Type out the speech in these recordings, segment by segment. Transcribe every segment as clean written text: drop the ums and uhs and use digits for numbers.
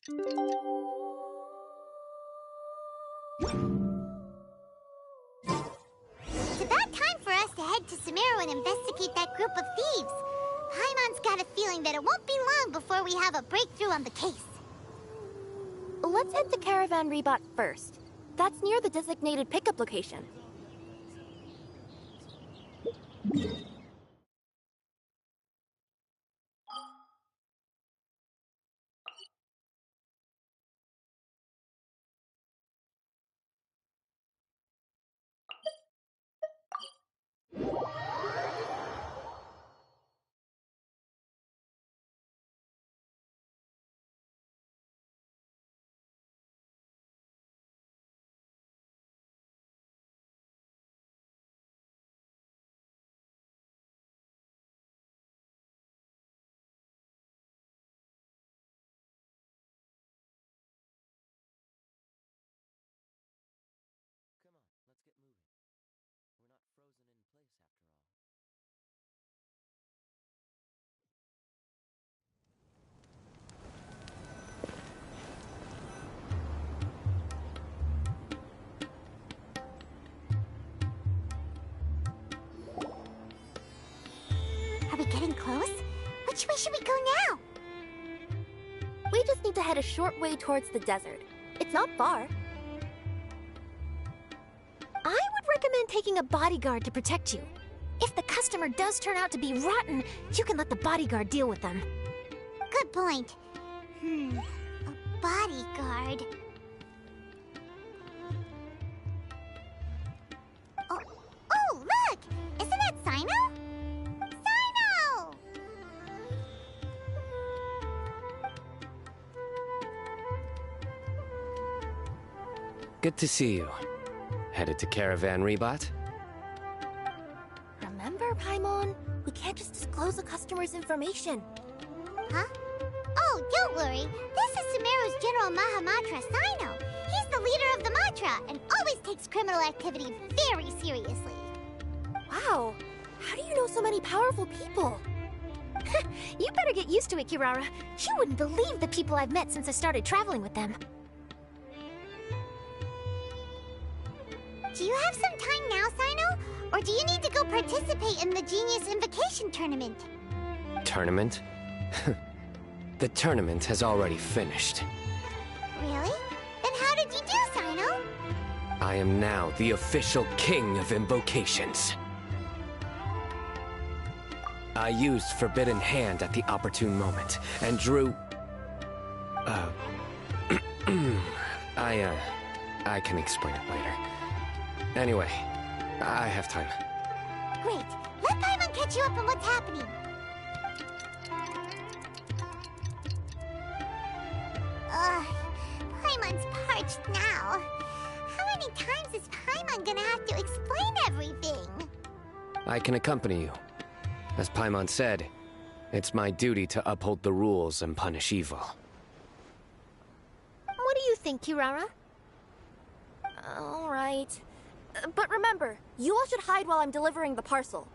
It's about time for us to head to Sumeru and investigate that group of thieves. Paimon's got a feeling that it won't be long before we have a breakthrough on the case. Let's head to Caravan Rebot first. That's near the designated pickup location. Are we getting close? Which way should we go now? We just need to head a short way towards the desert. It's not far. I would recommend taking a bodyguard to protect you. If the customer does turn out to be rotten, you can let the bodyguard deal with them. Good point. A bodyguard. Oh, look! Isn't that Sino? Sino! Good to see you. Headed to Caravan Rebot? Remember, Paimon? We can't just disclose a customer's information. Huh? Oh, don't worry. This is Sumeru's General Mahamatra, Sino. He's the leader of the Matra and always takes criminal activity very seriously. Wow, how do you know so many powerful people? You better get used to it, Kirara. You wouldn't believe the people I've met since I started traveling with them. Do you have some time now, Sino? Or do you need to go participate in the Genius Invocation Tournament? Tournament? The tournament has already finished. Really? Then how did you do, Sino? I am now the official king of invocations. I used Forbidden Hand at the opportune moment, and drew... I can explain it later. Anyway, I have time. Great. Let Paimon catch you up on what's happening. Paimon's parched now. How many times is Paimon gonna have to explain everything? I can accompany you. As Paimon said, it's my duty to uphold the rules and punish evil. What do you think, Kirara? All right. But remember, you all should hide while I'm delivering the parcel.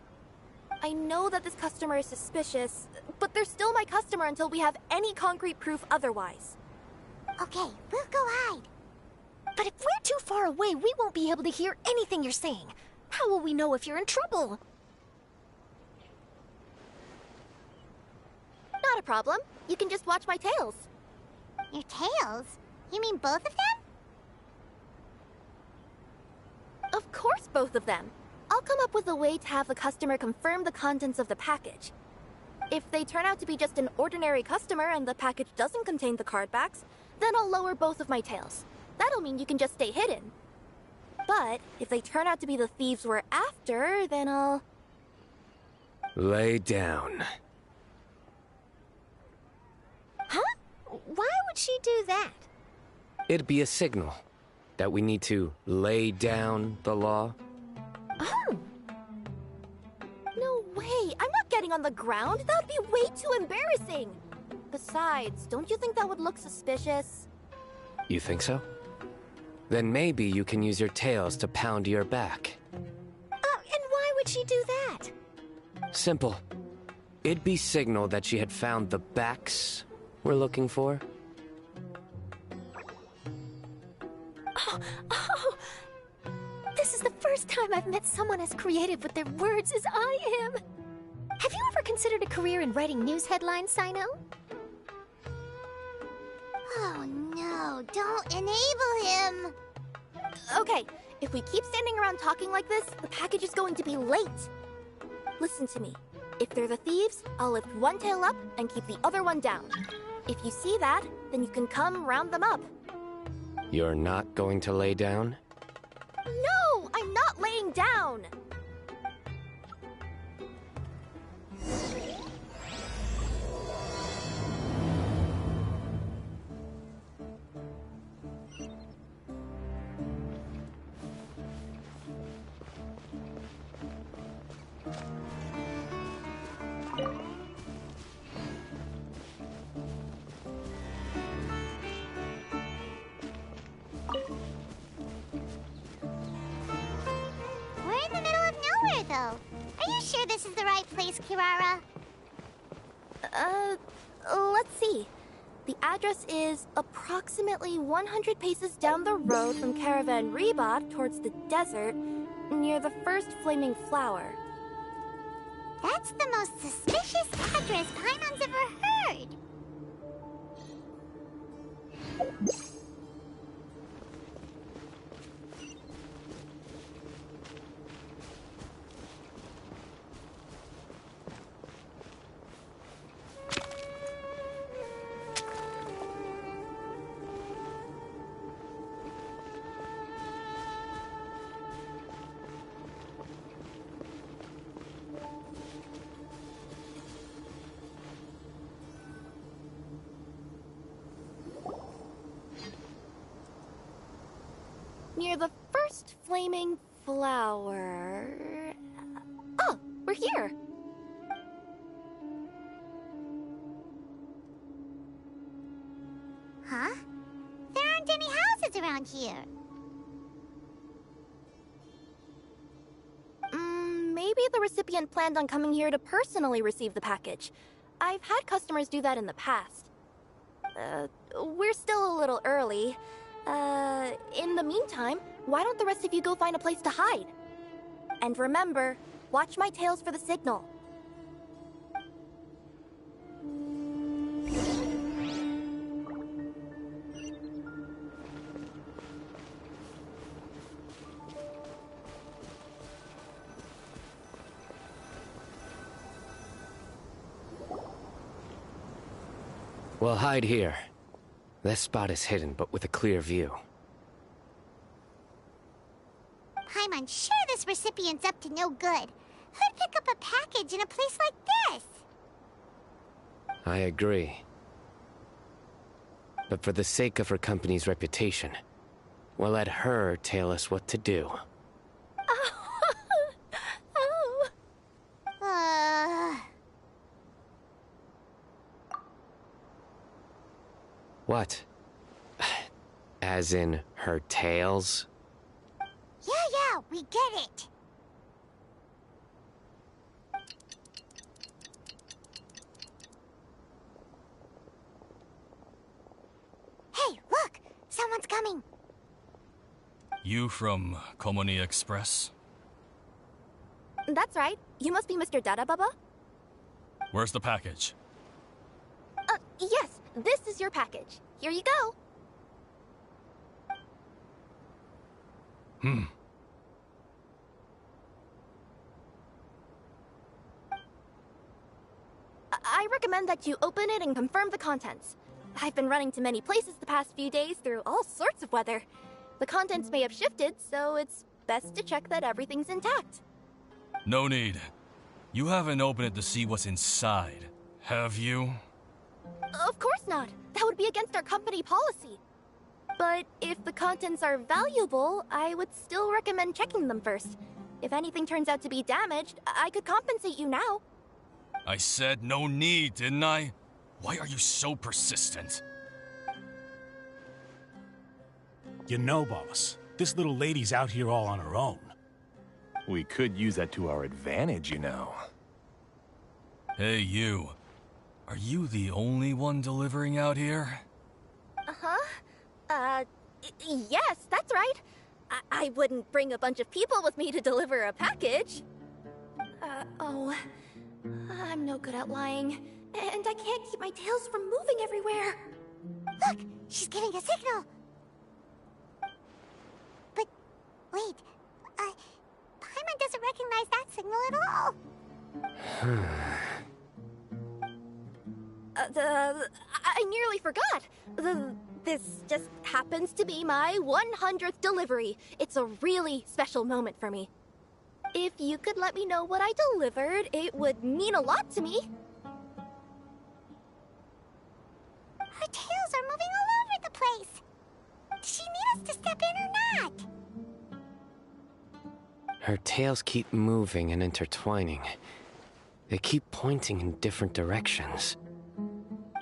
I know that this customer is suspicious, but they're still my customer until we have any concrete proof otherwise. Okay, we'll go hide. But if we're too far away, we won't be able to hear anything you're saying. How will we know if you're in trouble? Not a problem. You can just watch my tails. Your tails? You mean both of them? Of course, both of them. I'll come up with a way to have the customer confirm the contents of the package. If they turn out to be just an ordinary customer and the package doesn't contain the card backs, then I'll lower both of my tails. That'll mean you can just stay hidden. But if they turn out to be the thieves we're after, then I'll... Lay down. Huh? Why would she do that? It'd be a signal that we need to lay down the law. Oh! No way! I'm not getting on the ground! That would be way too embarrassing! Besides, don't you think that would look suspicious? You think so? Then maybe you can use your tails to pound your back. And why would she do that? Simple. It'd be signal that she had found the backs we're looking for. Oh, this is the first time I've met someone as creative with their words as I am. Have you ever considered a career in writing news headlines, Sino? Oh no, don't enable him! Okay, if we keep standing around talking like this, the package is going to be late. Listen to me. If they're the thieves, I'll lift one tail up and keep the other one down. If you see that, then you can come round them up. You're not going to lay down? No, I'm not laying down! We're in the middle of nowhere, though. Are you sure this is the right place, Kirara? Let's see. The address is approximately 100 paces down the road from Caravan Rebot towards the desert, near the first flaming flower. That's the most suspicious address Paimon's ever heard. Near the first flaming flower... Oh, we're here! Huh? There aren't any houses around here. Maybe the recipient planned on coming here to personally receive the package. I've had customers do that in the past. We're still a little early. In the meantime, why don't the rest of you go find a place to hide? And remember, watch my tails for the signal. We'll hide here. This spot is hidden, but with a clear view. Paimon's sure this recipient's up to no good. Who'd pick up a package in a place like this? I agree. But for the sake of her company's reputation, we'll let her tell us what to do. Oh. What? As in her tails? Yeah, we get it. Hey, look! Someone's coming. You from Komoni Express? That's right. You must be Mr. Dada Baba? Where's the package? Yes. This is your package. Here you go. I recommend that you open it and confirm the contents. I've been running to many places the past few days through all sorts of weather. The contents may have shifted, so it's best to check that everything's intact. No need. You haven't opened it to see what's inside, have you? Of course not. That would be against our company policy. But if the contents are valuable, I would still recommend checking them first. If anything turns out to be damaged, I could compensate you now. I said no need, didn't I? Why are you so persistent? You know, boss, this little lady's out here all on her own. We could use that to our advantage, you know. Hey, you. Are you the only one delivering out here? Yes, that's right. I wouldn't bring a bunch of people with me to deliver a package. Oh. I'm no good at lying. And I can't keep my tails from moving everywhere. Look, she's giving a signal. But, wait, Paimon doesn't recognize that signal at all. I nearly forgot. This just happens to be my 100th delivery. It's a really special moment for me. If you could let me know what I delivered, it would mean a lot to me. Her tails are moving all over the place. Does she need us to step in or not? Her tails keep moving and intertwining. They keep pointing in different directions.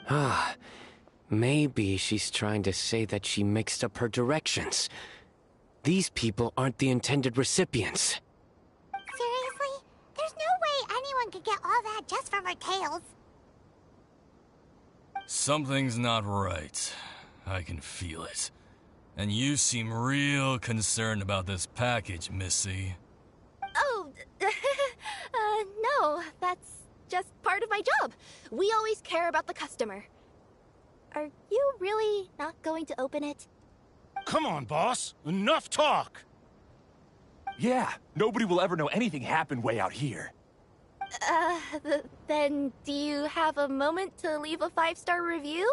Ah, maybe she's trying to say that she mixed up her directions. These people aren't the intended recipients. Seriously? There's no way anyone could get all that just from her tails. Something's not right. I can feel it. And you seem real concerned about this package, Missy. Oh, no, that's just part of my job. We always care about the customer. Are you really not going to open it? Come on, boss. Enough talk. Yeah, nobody will ever know anything happened way out here. Then do you have a moment to leave a 5-star review?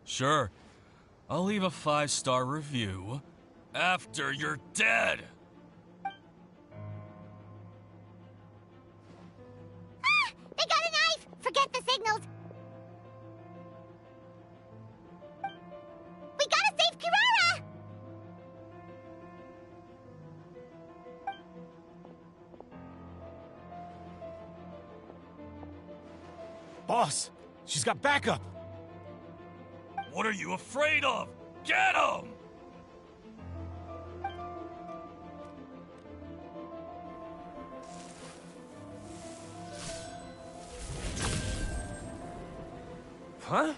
Sure. I'll leave a 5-star review after you're dead. Ah! They got a knife! Forget the signals. We gotta save Kirara! Boss, she's got backup. What are you afraid of? Get him! Huh?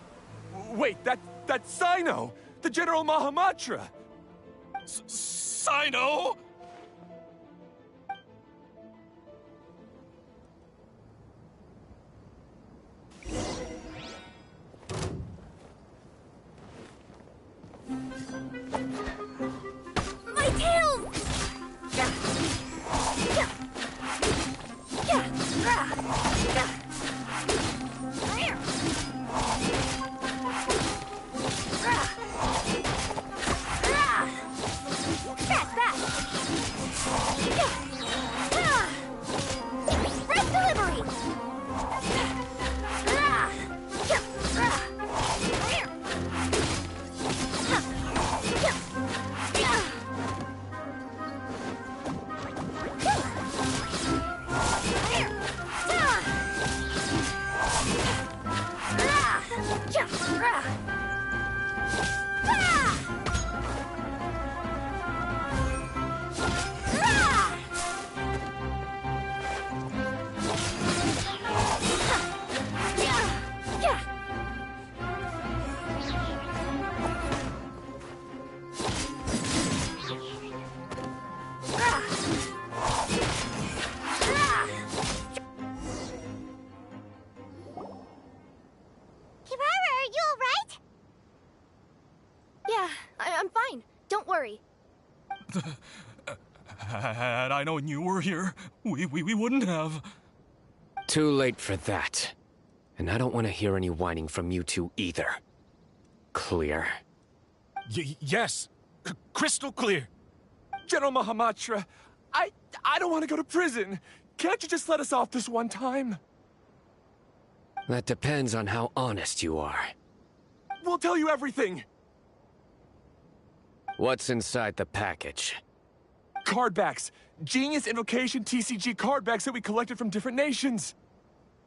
Wait, that's Sino! The General Mahamatra! Sino? My tail! That's that! Express delivery! Kirara, are you alright? Yeah, I'm fine. Don't worry. Had I known you were here, we wouldn't have. Too late for that. And I don't want to hear any whining from you two either. Clear? Yes. Crystal clear. General Mahamatra, I don't want to go to prison. Can't you just let us off this one time? That depends on how honest you are. We'll tell you everything. What's inside the package? Card backs. Genius Invocation TCG card backs that we collected from different nations.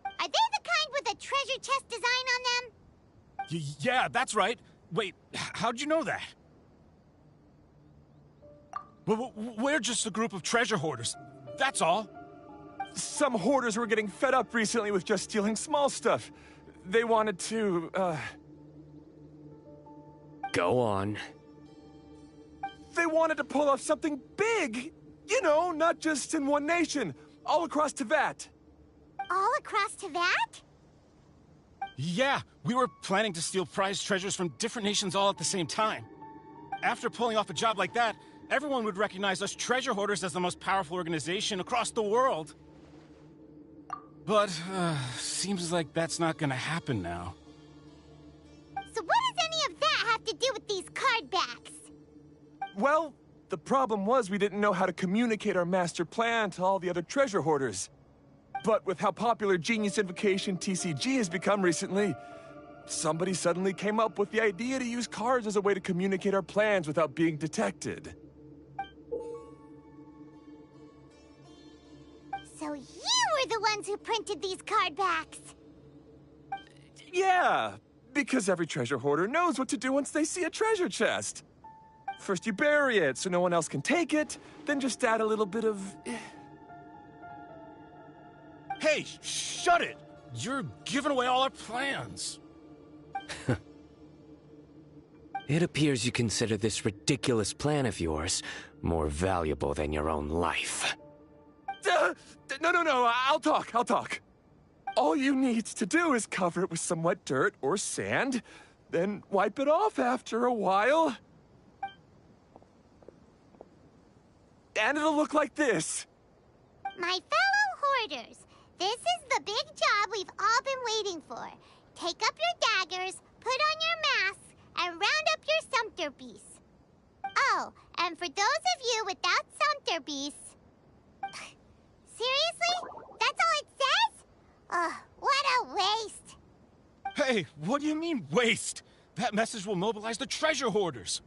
Are they the kind with a treasure chest design on them? Yeah, that's right. Wait, how'd you know that? We're just a group of treasure hoarders. That's all. Some hoarders were getting fed up recently with just stealing small stuff. They wanted to, Go on. They wanted to pull off something big. You know, not just in one nation, all across Teyvat. All across Teyvat? Yeah, we were planning to steal prized treasures from different nations all at the same time. After pulling off a job like that, everyone would recognize us treasure hoarders as the most powerful organization across the world. But, seems like that's not gonna happen now. So what does any of that have to do with these card backs? Well, the problem was we didn't know how to communicate our master plan to all the other treasure hoarders. But with how popular Genius Invocation TCG has become recently, somebody suddenly came up with the idea to use cards as a way to communicate our plans without being detected. So you were the ones who printed these card backs. Yeah, because every treasure hoarder knows what to do once they see a treasure chest. First you bury it so no one else can take it, then just add a little bit of... Hey, shut it! You're giving away all our plans. It appears you consider this ridiculous plan of yours more valuable than your own life. No, I'll talk. All you need to do is cover it with some wet dirt or sand, then wipe it off after a while. And it'll look like this. My fellow hoarders, this is the big job we've all been waiting for. Take up your daggers, put on your masks, and round up your sumpter beasts. Oh, and for those of you without sumpter beasts... Seriously? That's all it says? Ugh, what a waste. Hey, what do you mean, waste? That message will mobilize the treasure hoarders.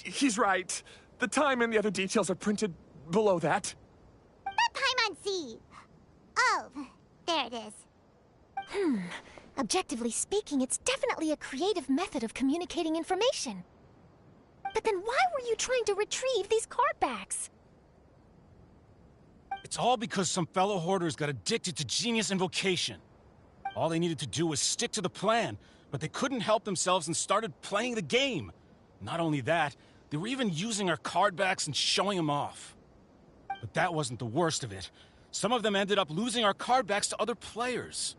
He's right. The time and the other details are printed below that. Not Paimon. Oh, there it is. Objectively speaking, it's definitely a creative method of communicating information. But then why were you trying to retrieve these card backs? It's all because some fellow hoarders got addicted to Genius Invocation. All they needed to do was stick to the plan, but they couldn't help themselves and started playing the game. Not only that, they were even using our card backs and showing them off. But that wasn't the worst of it. Some of them ended up losing our card backs to other players.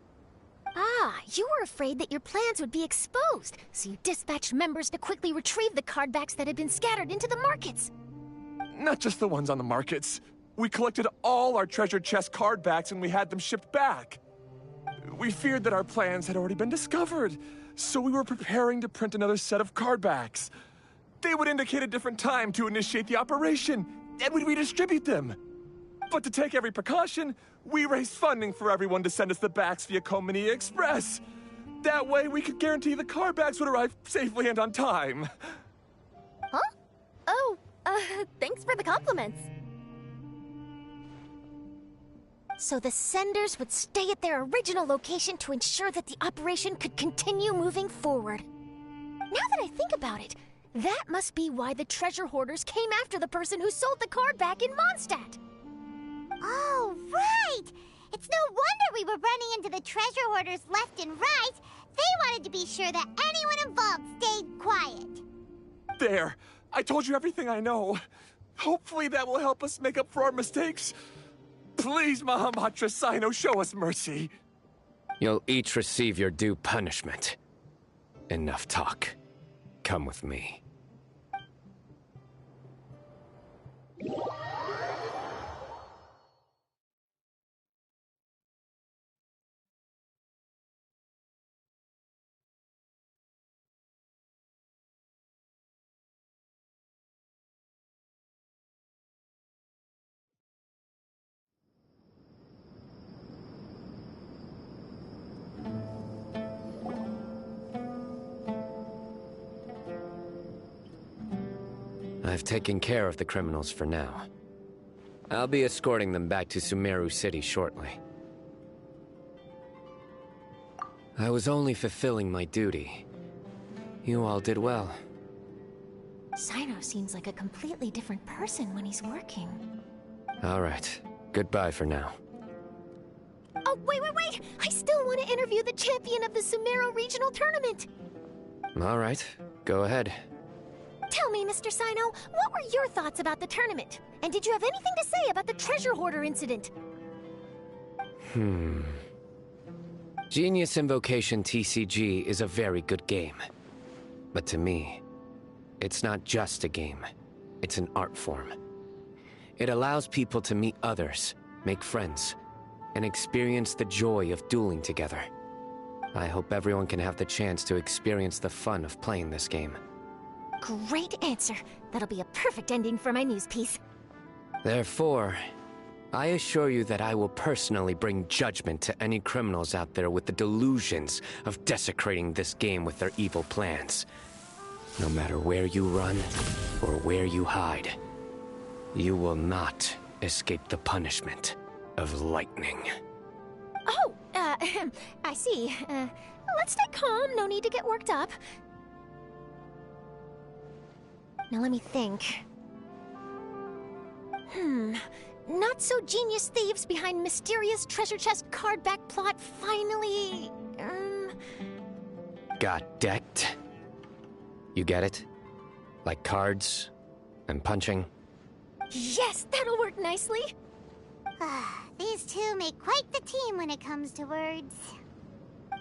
Ah, you were afraid that your plans would be exposed, so you dispatched members to quickly retrieve the card backs that had been scattered into the markets. Not just the ones on the markets. We collected all our treasure chest card backs and we had them shipped back. We feared that our plans had already been discovered, so we were preparing to print another set of card backs. They would indicate a different time to initiate the operation, and we'd redistribute them. But to take every precaution, we raised funding for everyone to send us the backs via Komini Express. That way we could guarantee the card backs would arrive safely and on time. Huh? Oh, thanks for the compliments. So the senders would stay at their original location to ensure that the operation could continue moving forward. Now that I think about it, that must be why the treasure hoarders came after the person who sold the card back in Mondstadt. Oh, right! It's no wonder we were running into the treasure hoarders left and right. They wanted to be sure that anyone involved stayed quiet. There, I told you everything I know. Hopefully that will help us make up for our mistakes. Please, Mahamatra Sino, show us mercy. You'll each receive your due punishment. Enough talk. Come with me. I've taken care of the criminals for now. I'll be escorting them back to Sumeru City shortly. I was only fulfilling my duty. You all did well. Sino seems like a completely different person when he's working. All right. Goodbye for now. Oh, wait! I still want to interview the champion of the Sumeru Regional Tournament! All right. Go ahead. Tell me, Mr. Sino, what were your thoughts about the tournament? And did you have anything to say about the treasure hoarder incident? Genius Invocation TCG is a very good game. But to me, it's not just a game. It's an art form. It allows people to meet others, make friends, and experience the joy of dueling together. I hope everyone can have the chance to experience the fun of playing this game. Great answer. That'll be a perfect ending for my news piece. Therefore, I assure you that I will personally bring judgment to any criminals out there with the delusions of desecrating this game with their evil plans. No matter where you run or where you hide, you will not escape the punishment of lightning. Oh, I see. Let's stay calm. No need to get worked up. Now let me think. Not so genius thieves behind mysterious treasure chest card back plot finally... Got decked? You get it? Like cards and punching? Yes, that'll work nicely. These two make quite the team when it comes to words.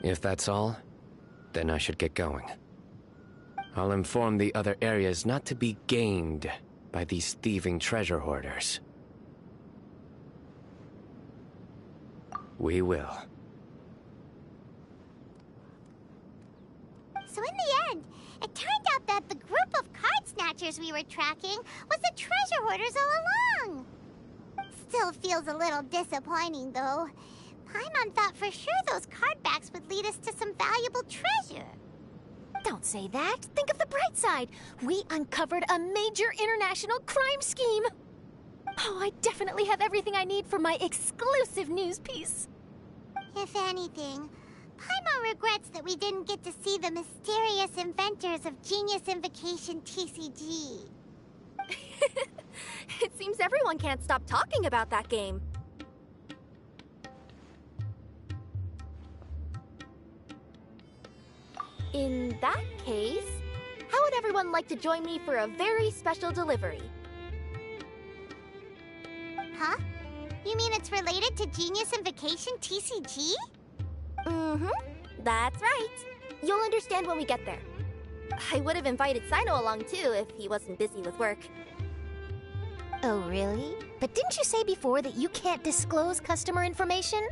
If that's all, then I should get going. I'll inform the other areas not to be gamed by these thieving treasure hoarders. We will. So in the end, it turned out that the group of card snatchers we were tracking was the treasure hoarders all along. Still feels a little disappointing, though. Paimon thought for sure those card backs would lead us to some valuable treasure. Don't say that. Think of the bright side. We uncovered a major international crime scheme. Oh, I definitely have everything I need for my exclusive news piece. If anything, Paimon regrets that we didn't get to see the mysterious inventors of Genius Invocation TCG. It seems everyone can't stop talking about that game. In that case, how would everyone like to join me for a very special delivery? Huh? You mean it's related to Genius Invocation TCG? That's right. You'll understand when we get there. I would have invited Sino along too if he wasn't busy with work. Oh, really? But didn't you say before that you can't disclose customer information?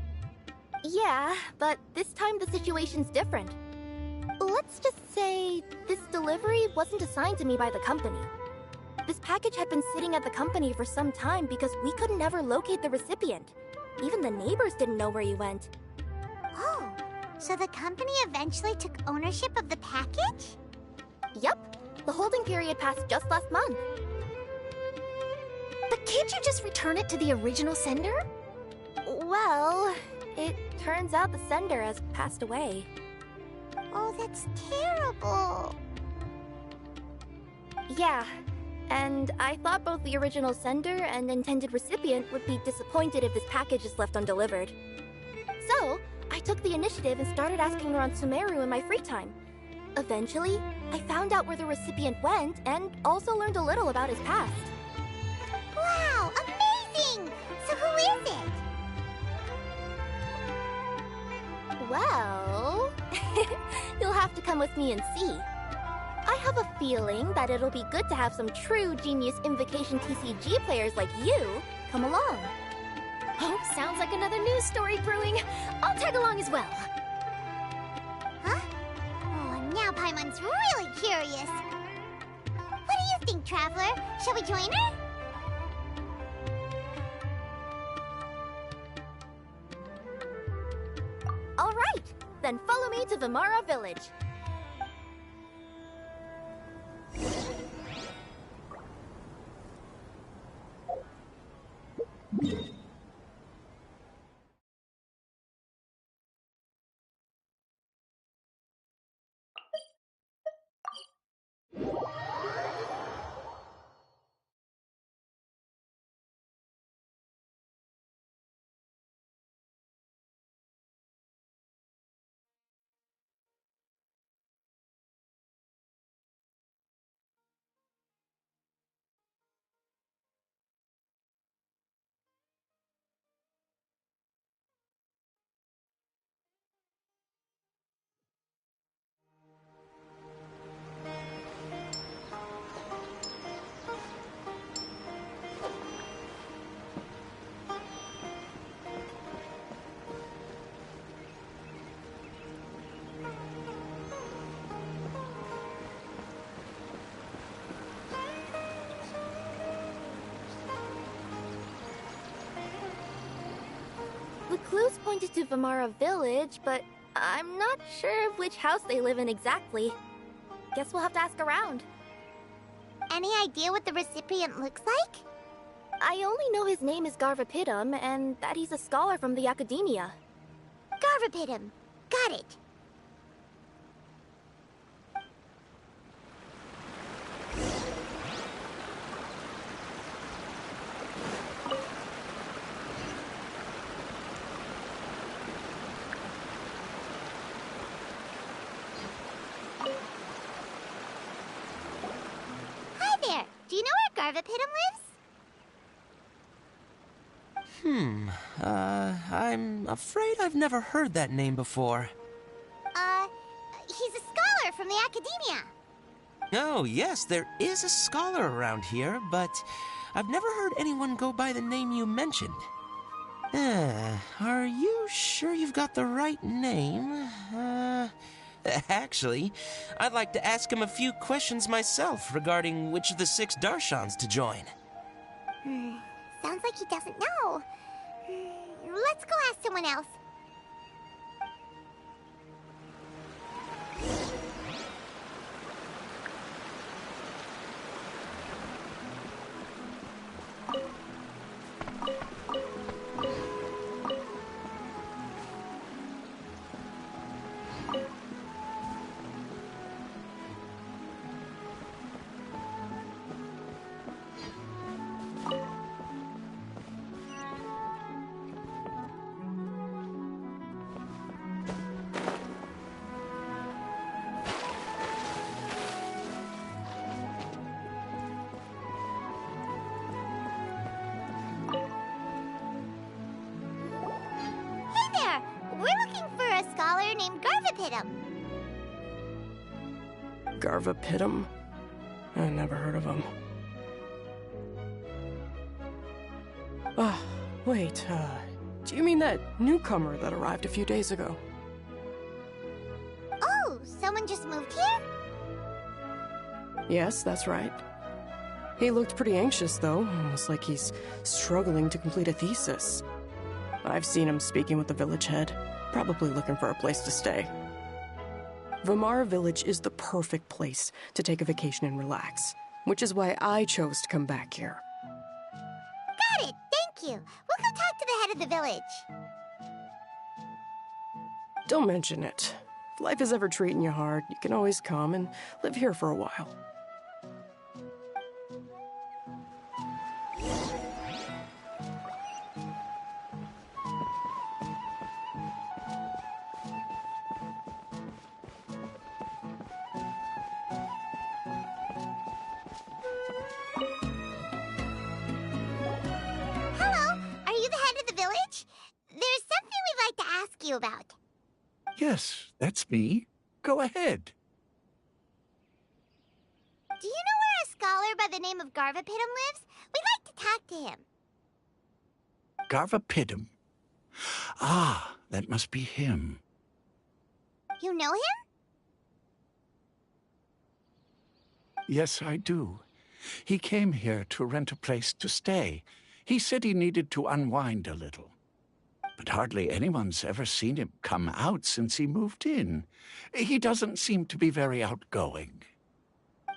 Yeah, but this time the situation's different. Let's just say this delivery wasn't assigned to me by the company. This package had been sitting at the company for some time because we could never locate the recipient. Even the neighbors didn't know where he went. Oh, so the company eventually took ownership of the package? Yup, the holding period passed just last month. But can't you just return it to the original sender? Well, it turns out the sender has passed away. Oh, that's terrible. Yeah, and I thought both the original sender and intended recipient would be disappointed if this package is left undelivered. So, I took the initiative and started asking around Sumeru in my free time. Eventually, I found out where the recipient went and also learned a little about his past. Wow, amazing! So who is it? Well, you'll have to come with me and see. I have a feeling that it'll be good to have some true Genius Invocation TCG players like you come along. Oh, sounds like another news story brewing. I'll tag along as well. Huh? Oh, and now Paimon's really curious. What do you think, Traveler? Shall we join her? All right, then follow me to Vimara Village. clues pointed to Vamara Village, but I'm not sure which house they live in exactly. Guess we'll have to ask around. Any idea what the recipient looks like? I only know his name is Garvapidum and that he's a scholar from the Academia. Garvapidum. Got it. Hi there. Do you know where Garvapidum lives? I'm afraid I've never heard that name before. He's a scholar from the Academia. Oh, yes, there is a scholar around here, but I've never heard anyone go by the name you mentioned. Are you sure you've got the right name? Actually, I'd like to ask him a few questions myself regarding which of the 6 Darshans to join. Sounds like he doesn't know. Let's go ask someone else. We're looking for a scholar named Garvapidum. Garvapidum? I never heard of him. Wait, do you mean that newcomer that arrived a few days ago? Oh, someone just moved here? Yes, that's right. He looked pretty anxious, though. Almost like he's struggling to complete a thesis. I've seen him speaking with the village head, probably looking for a place to stay. Vamara Village is the perfect place to take a vacation and relax, which is why I chose to come back here. Got it, thank you. We'll go talk to the head of the village. Don't mention it. If life is ever treating you hard, you can always come and live here for a while. About. Yes, that's me. Go ahead. Do you know where a scholar by the name of Garvapidum lives? We'd like to talk to him. Garvapidum? Ah, that must be him. You know him? Yes, I do. He came here to rent a place to stay. He said he needed to unwind a little. But hardly anyone's ever seen him come out since he moved in. He doesn't seem to be very outgoing.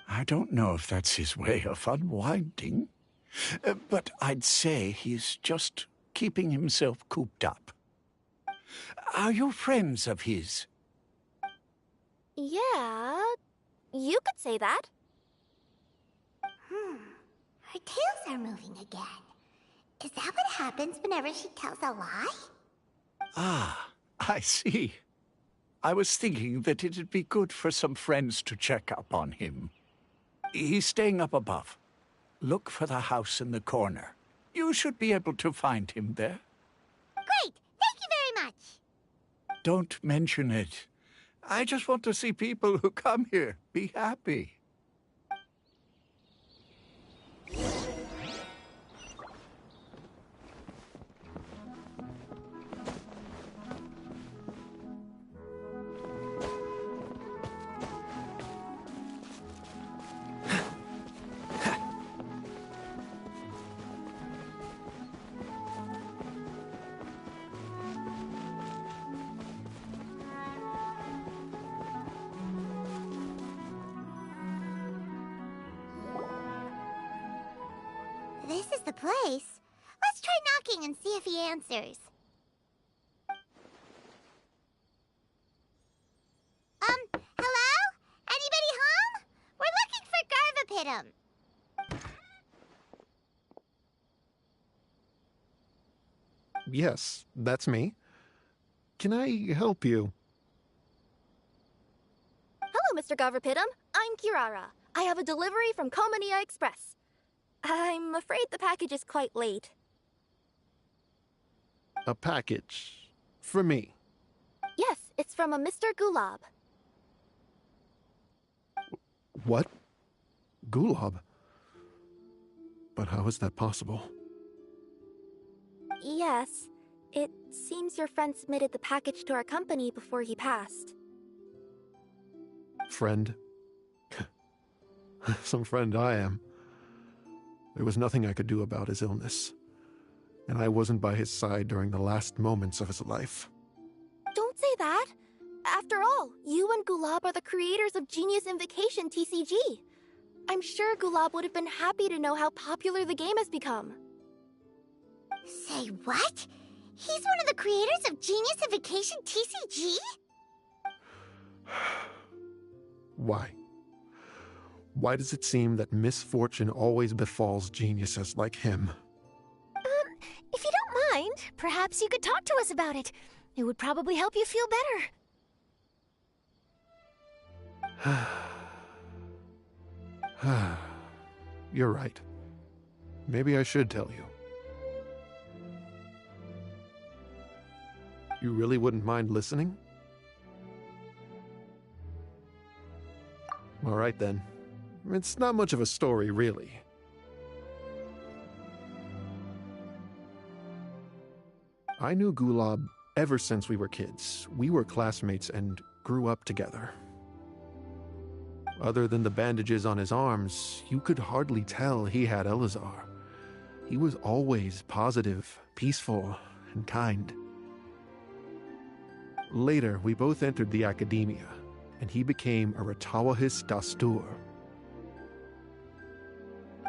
I don't know if that's his way of unwinding, but I'd say he's just keeping himself cooped up. Are you friends of his? Yeah, you could say that. Her tails are moving again. Is that what happens whenever she tells a lie? Ah, I see. I was thinking that it'd be good for some friends to check up on him. He's staying up above. Look for the house in the corner. You should be able to find him there. Great! Thank you very much! Don't mention it. I just want to see people who come here be happy. place. Let's try knocking and see if he answers. Hello? Anybody home? We're looking for Garvapitum. Yes, that's me. Can I help you? Hello, Mr. Garvapitum. I'm Kirara. I have a delivery from Komania Express. I'm afraid the package is quite late. A package. For me. Yes, it's from a Mr. Gulab. What? Gulab? But how is that possible? Yes. It seems your friend submitted the package to our company before he passed. Friend? Some friend I am. There was nothing I could do about his illness, and I wasn't by his side during the last moments of his life. Don't say that! After all, you and Gulab are the creators of Genius Invocation TCG. I'm sure Gulab would have been happy to know how popular the game has become. Say what? He's one of the creators of Genius Invocation TCG? Why? Why does it seem that misfortune always befalls geniuses like him? If you don't mind, perhaps you could talk to us about it. It would probably help you feel better. You're right. Maybe I should tell you. You really wouldn't mind listening? All right, then. It's not much of a story, really. I knew Gulab ever since we were kids. We were classmates and grew up together. Other than the bandages on his arms, you could hardly tell he had Elazar. He was always positive, peaceful, and kind. Later, we both entered the academia, and he became a Ratawahis Dastur.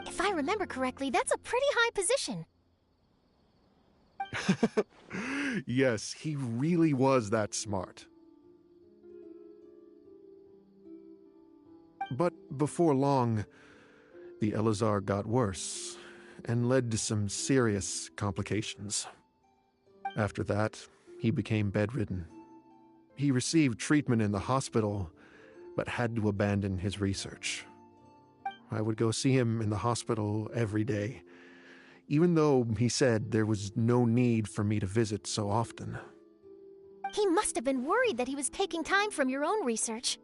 If I remember correctly, that's a pretty high position. Yes, he really was that smart. But before long, the Elazar got worse and led to some serious complications. After that, he became bedridden. He received treatment in the hospital, but had to abandon his research. I would go see him in the hospital every day, even though he said there was no need for me to visit so often. He must have been worried that he was taking time from your own research.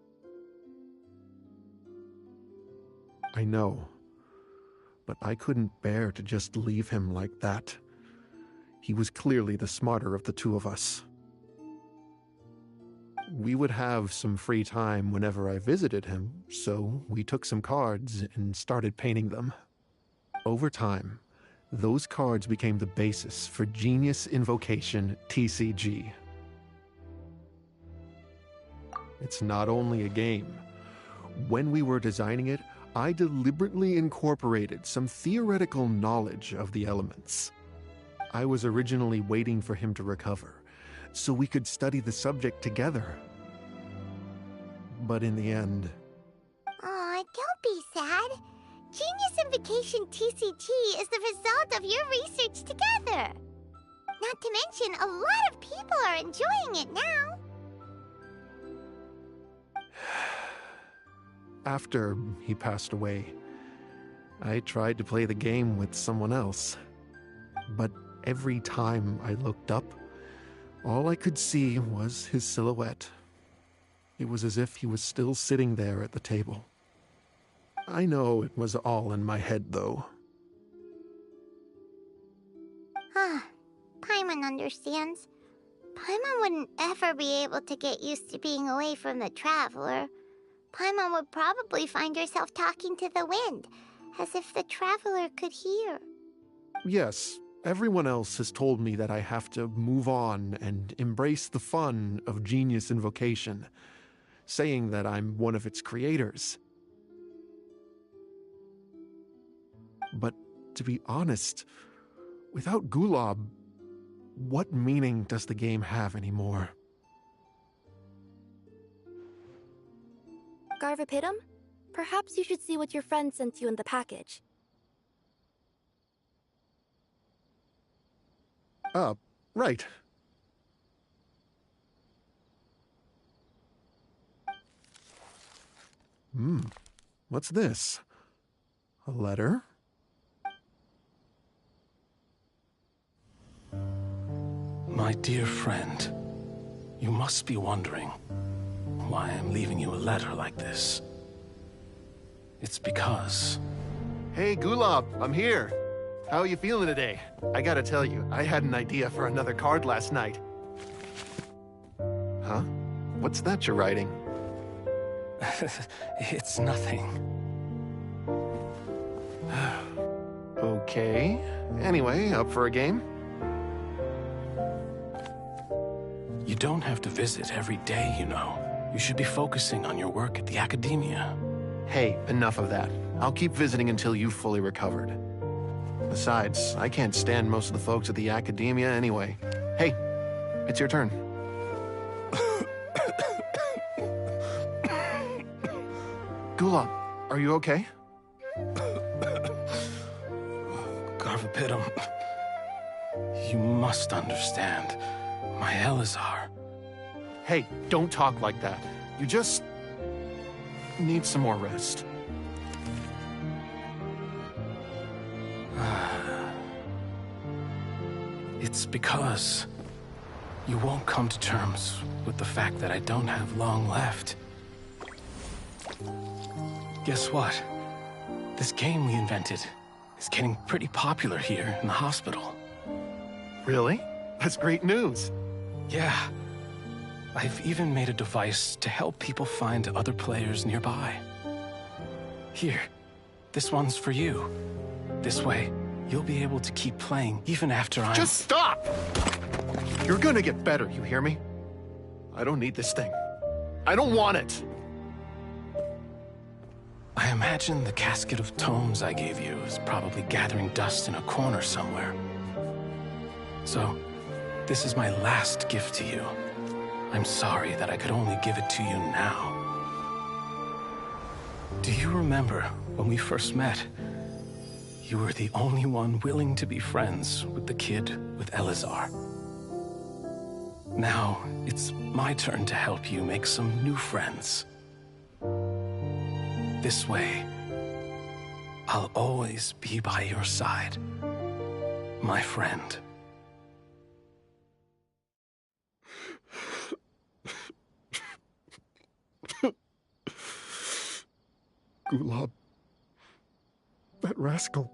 I know, but I couldn't bear to just leave him like that. He was clearly the smarter of the two of us. We would have some free time whenever I visited him, so we took some cards and started painting them. Over time, those cards became the basis for Genius Invocation TCG. It's not only a game. When we were designing it, I deliberately incorporated some theoretical knowledge of the elements. I was originally waiting for him to recover, so we could study the subject together. But in the end... Aw, don't be sad. Genius Invocation TCG is the result of your research together. Not to mention, a lot of people are enjoying it now. After he passed away, I tried to play the game with someone else. But every time I looked up, all I could see was his silhouette. It was as if he was still sitting there at the table. I know it was all in my head, though. Paimon understands. Paimon wouldn't ever be able to get used to being away from the Traveler. Paimon would probably find herself talking to the wind, as if the Traveler could hear. Yes, everyone else has told me that I have to move on and embrace the fun of Genius Invocation, saying that I'm one of its creators. But to be honest, without Gulob, what meaning does the game have anymore? Garvapidum? Perhaps you should see what your friend sent you in the package. Right. What's this? A letter? My dear friend, you must be wondering why I'm leaving you a letter like this. It's because... Hey, Gulob, I'm here. How are you feeling today? I gotta tell you, I had an idea for another card last night. Huh? What's that you're writing? It's nothing. Okay. Anyway, up for a game? You don't have to visit every day, you know. You should be focusing on your work at the academia. Hey, enough of that. I'll keep visiting until you've fully recovered. Besides, I can't stand most of the folks at the academia anyway. Hey, it's your turn. Gulob, are you okay? Garvapidum, you must understand. My Elazar. Hey, don't talk like that. You just need some more rest. It's because you won't come to terms with the fact that I don't have long left. Guess what? This game we invented is getting pretty popular here in the hospital. Really? That's great news. Yeah. I've even made a device to help people find other players nearby. Here, this one's for you. This way, you'll be able to keep playing even after I'm... Just stop! You're gonna get better, you hear me? I don't need this thing. I don't want it! I imagine the casket of tomes I gave you is probably gathering dust in a corner somewhere. So, this is my last gift to you. I'm sorry that I could only give it to you now. Do you remember when we first met? You were the only one willing to be friends with the kid with Elazar. Now, it's my turn to help you make some new friends. This way, I'll always be by your side, my friend. Gulob. That rascal.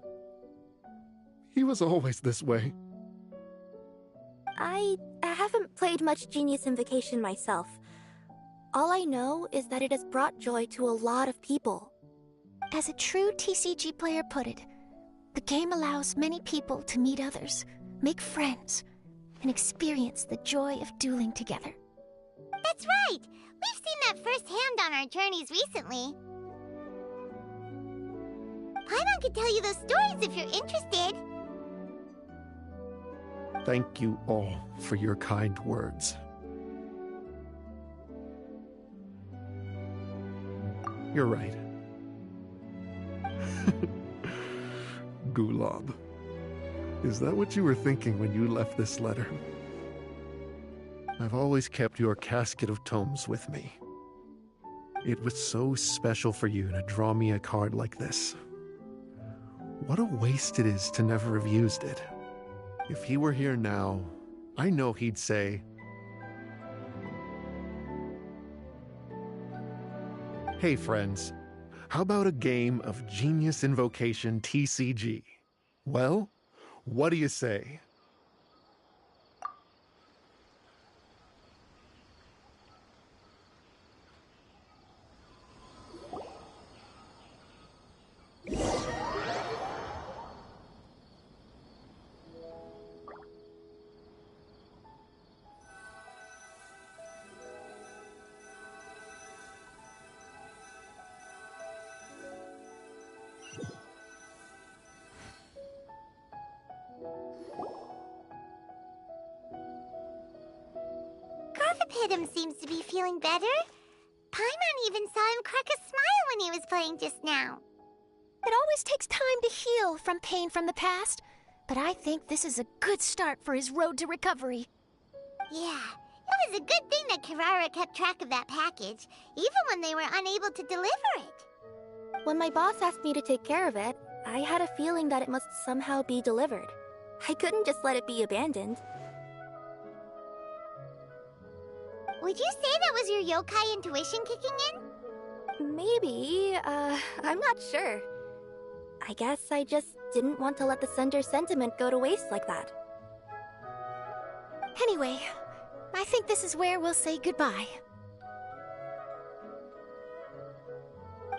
He was always this way. I haven't played much Genius Invocation myself. All I know is that it has brought joy to a lot of people. As a true TCG player put it, the game allows many people to meet others, make friends, and experience the joy of dueling together. That's right! We've seen that firsthand on our journeys recently. Paimon could tell you those stories if you're interested. Thank you all for your kind words. You're right. Gulob. Is that what you were thinking when you left this letter? I've always kept your casket of tomes with me. It was so special for you to draw me a card like this. What a waste it is to never have used it. If he were here now, I know he'd say, "Hey friends, how about a game of Genius Invocation TCG? Well, what do you say?" Pitum seems to be feeling better. Paimon even saw him crack a smile when he was playing just now. It always takes time to heal from pain from the past, but I think this is a good start for his road to recovery. Yeah, it was a good thing that Kirara kept track of that package, even when they were unable to deliver it. When my boss asked me to take care of it, I had a feeling that it must somehow be delivered. I couldn't just let it be abandoned. Would you say that was your yokai intuition kicking in? Maybe, I'm not sure. I guess I just didn't want to let the sender's sentiment go to waste like that. Anyway, I think this is where we'll say goodbye.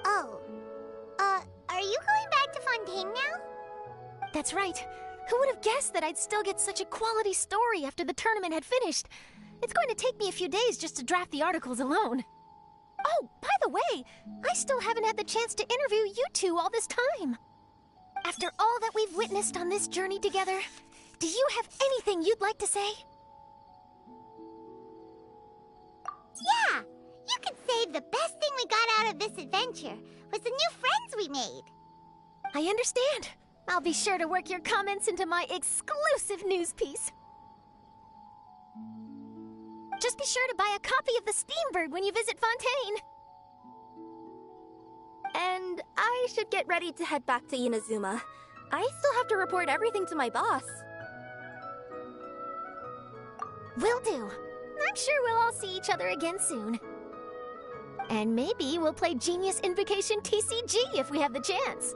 Oh, are you going back to Fontaine now? That's right. Who would have guessed that I'd still get such a quality story after the tournament had finished? It's going to take me a few days just to draft the articles alone. Oh, by the way, I still haven't had the chance to interview you two all this time. After all that we've witnessed on this journey together, do you have anything you'd like to say? Yeah, you could say the best thing we got out of this adventure was the new friends we made. I understand. I'll be sure to work your comments into my exclusive news piece. Just be sure to buy a copy of the Steambird when you visit Fontaine. And I should get ready to head back to Inazuma. I still have to report everything to my boss. Will do. I'm sure we'll all see each other again soon. And maybe we'll play Genius Invocation TCG if we have the chance.